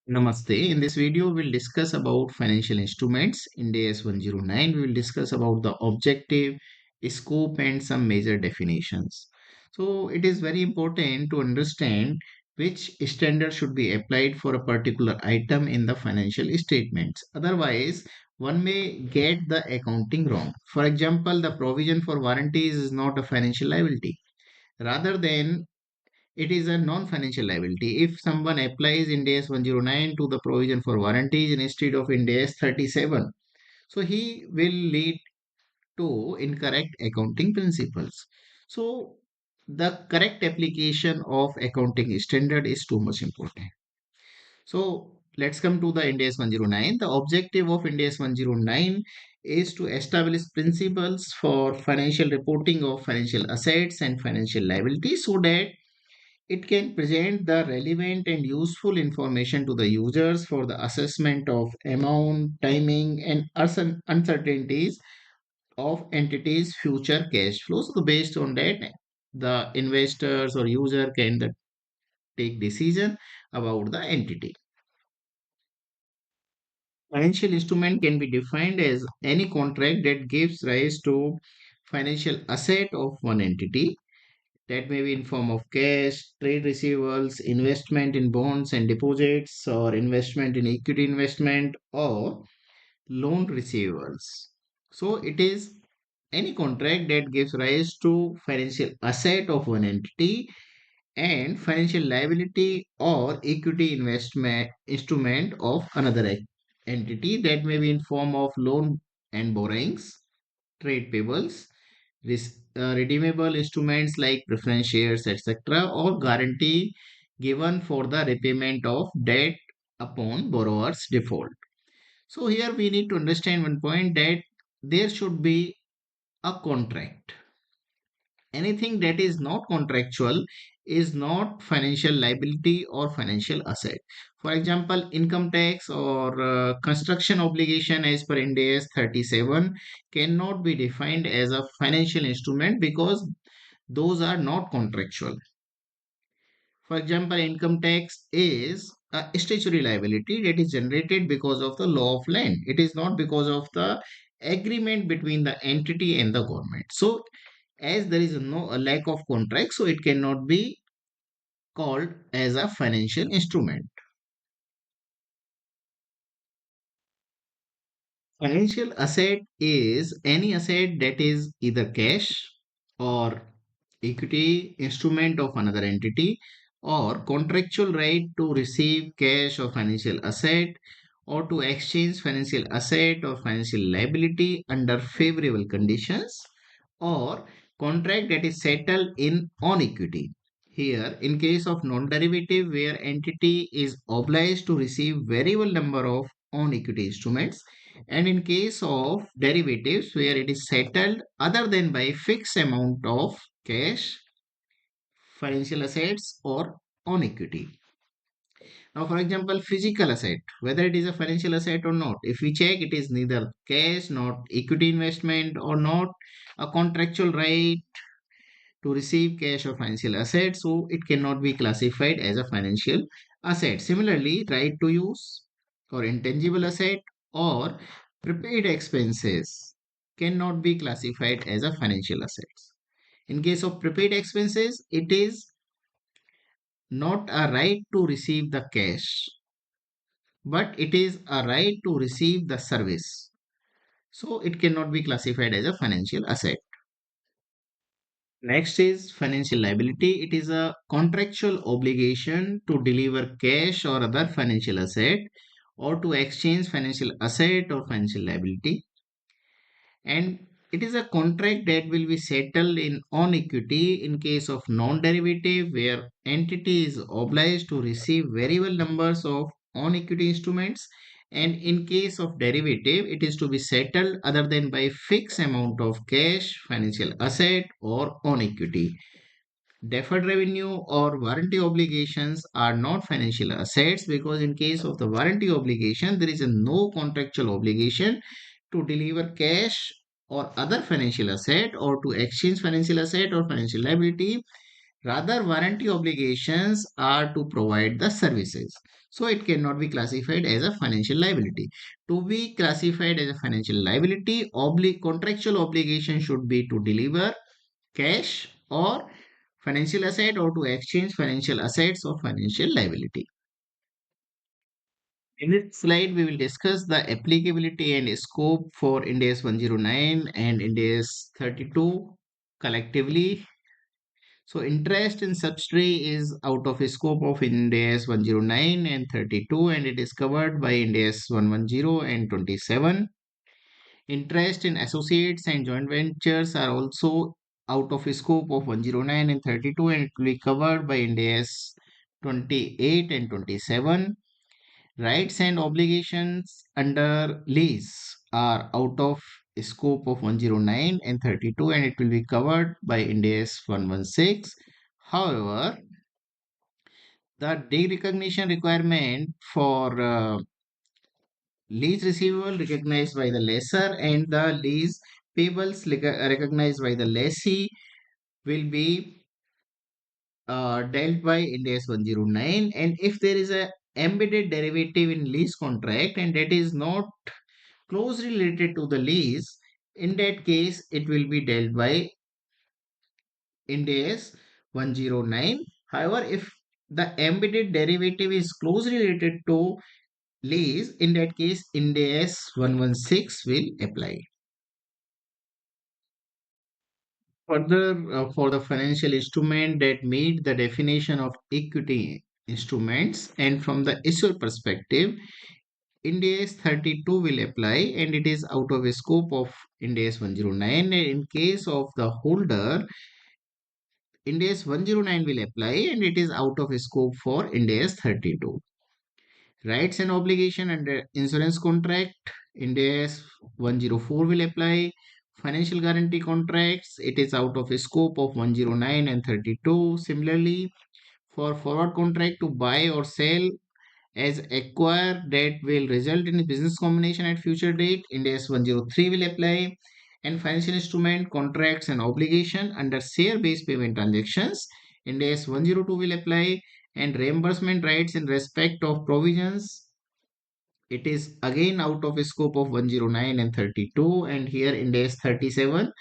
Namaste. In this video, we'll discuss about financial instruments. In DS 109, we will discuss about the objective, scope, and some major definitions. So, it is very important to understand which standard should be applied for a particular item in the financial statements. Otherwise, one may get the accounting wrong. For example, the provision for warranties is not a financial liability. Rather than it is a non-financial liability. If someone applies Ind AS 109 to the provision for warranties instead of Ind AS 37, so he will lead to incorrect accounting principles. So the correct application of accounting standard is too much important. So let's come to the Ind AS 109. The objective of Ind AS 109 is to establish principles for financial reporting of financial assets and financial liabilities so that it can present the relevant and useful information to the users for the assessment of amount, timing, and uncertainties of entities' future cash flows. So based on that, the investors or user can take decision about the entity. Financial instrument can be defined as any contract that gives rise to financial asset of one entity that may be in form of cash, trade receivables, investment in bonds and deposits, or investment in equity investment, or loan receivables. So it is any contract that gives rise to financial asset of one entity and financial liability or equity investment instrument of another entity that may be in form of loan and borrowings, trade payables, redeemable instruments like preference shares, etc., or guarantee given for the repayment of debt upon borrower's default. So, here we need to understand one point that there should be a contract. Anything that is not contractual is not financial liability or financial asset. For example, income tax or construction obligation as per Ind AS 37 cannot be defined as a financial instrument because those are not contractual. For example, income tax is a statutory liability that is generated because of the law of land. It is not because of the agreement between the entity and the government. So, as there is no a lack of contract, so it cannot be called as a financial instrument. Financial asset is any asset that is either cash or equity instrument of another entity or contractual right to receive cash or financial asset or to exchange financial asset or financial liability under favorable conditions or contract that is settled in on equity. Here, in case of non-derivative where entity is obliged to receive variable number of on equity instruments, and in case of derivatives where it is settled other than by fixed amount of cash, financial assets, or on equity. Now, for example, physical asset, whether it is a financial asset or not, if we check it is neither cash, not equity investment, or not a contractual right to receive cash or financial asset, so it cannot be classified as a financial asset. Similarly, right to use or intangible asset or prepaid expenses cannot be classified as a financial assets. In case of prepaid expenses, it is not a right to receive the cash, but it is a right to receive the service. So it cannot be classified as a financial asset. Next is financial liability. It is a contractual obligation to deliver cash or other financial asset or to exchange financial asset or financial liability. And it is a contract that will be settled in on equity in case of non-derivative where entity is obliged to receive variable numbers of on equity instruments, and in case of derivative it is to be settled other than by fixed amount of cash, financial asset, or on equity. Deferred revenue or warranty obligations are not financial assets because in case of the warranty obligation there is a no contractual obligation to deliver cash or other financial asset or to exchange financial asset or financial liability Rather, warranty obligations are to provide the services. So it cannot be classified as a financial liability. To be classified as a financial liability, contractual obligation should be to deliver cash or financial asset or to exchange financial assets or financial liability. In this slide, we will discuss the applicability and scope for Ind AS 109 and Ind AS 32 collectively. So interest in subsidy is out of scope of Ind AS 109 and 32, and it is covered by Ind AS 110 and 27. Interest in associates and joint ventures are also out of scope of 109 and 32, and it will be covered by Ind AS 28 and 27. Rights and obligations under lease are out of scope of 109 and 32, and it will be covered by Ind AS 116. However, the derecognition requirement for lease receivable recognized by the lessor and the lease payables recognized by the lessee will be dealt by Ind AS 109. And if there is a embedded derivative in lease contract and that is not closely related to the lease, in that case it will be dealt by Ind AS 109. However, if the embedded derivative is closely related to lease, in that case Ind AS 116 will apply. Further, for the financial instrument that meet the definition of equity instruments, and from the issuer perspective, Ind AS 32 will apply and it is out of scope of Ind AS 109. And in case of the holder, Ind AS 109 will apply and it is out of scope for Ind AS 32. Rights and obligation under insurance contract, Ind AS 104 will apply. Financial guarantee contracts, it is out of scope of 109 and 32. Similarly, for forward contract to buy or sell as acquire that will result in a business combination at future date, Ind AS 103 will apply. And financial instrument contracts and obligation under share based payment transactions, Ind AS 102 will apply. And reimbursement rights in respect of provisions, it is again out of scope of 109 and 32. And here in days 37,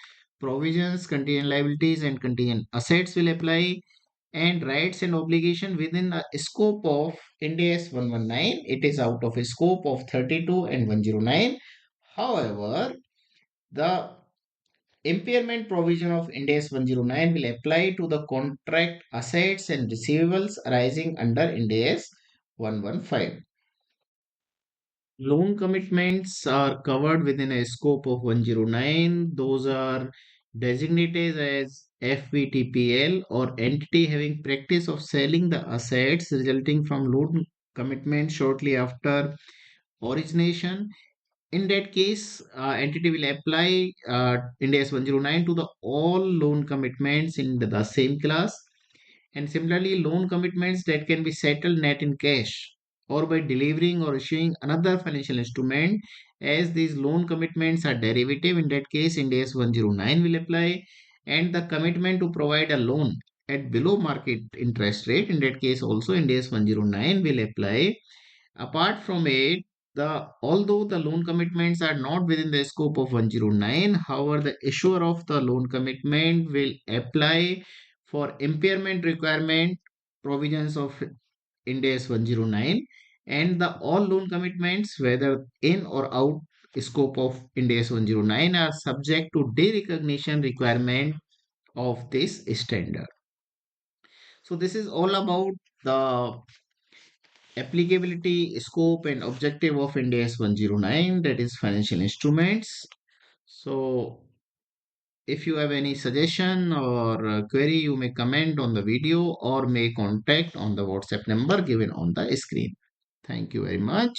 provisions, contingent liabilities and contingent assets will apply. And rights and obligation within the scope of Ind AS 119, it is out of scope of 32 and 109. However, the impairment provision of Ind AS 109 will apply to the contract assets and receivables arising under Ind AS 115. Loan commitments are covered within a scope of 109. Those are designated as FVTPL or entity having practice of selling the assets resulting from loan commitment shortly after origination. In that case, entity will apply Ind AS 109 to the all loan commitments in the same class. And similarly, loan commitments that can be settled net in cash or by delivering or issuing another financial instrument, as these loan commitments are derivative, in that case Ind AS 109 will apply. And the commitment to provide a loan at below market interest rate, in that case also Ind AS 109 will apply. Apart from it, although the loan commitments are not within the scope of 109, however, the issuer of the loan commitment will apply for impairment requirement provisions of Ind AS 109. And the all loan commitments, whether in or out scope of Ind AS 109, are subject to derecognition requirement of this standard. So this is all about the applicability, scope, and objective of Ind AS 109, that is financial instruments. So, if you have any suggestion or query, you may comment on the video or may contact on the WhatsApp number given on the screen. Thank you very much.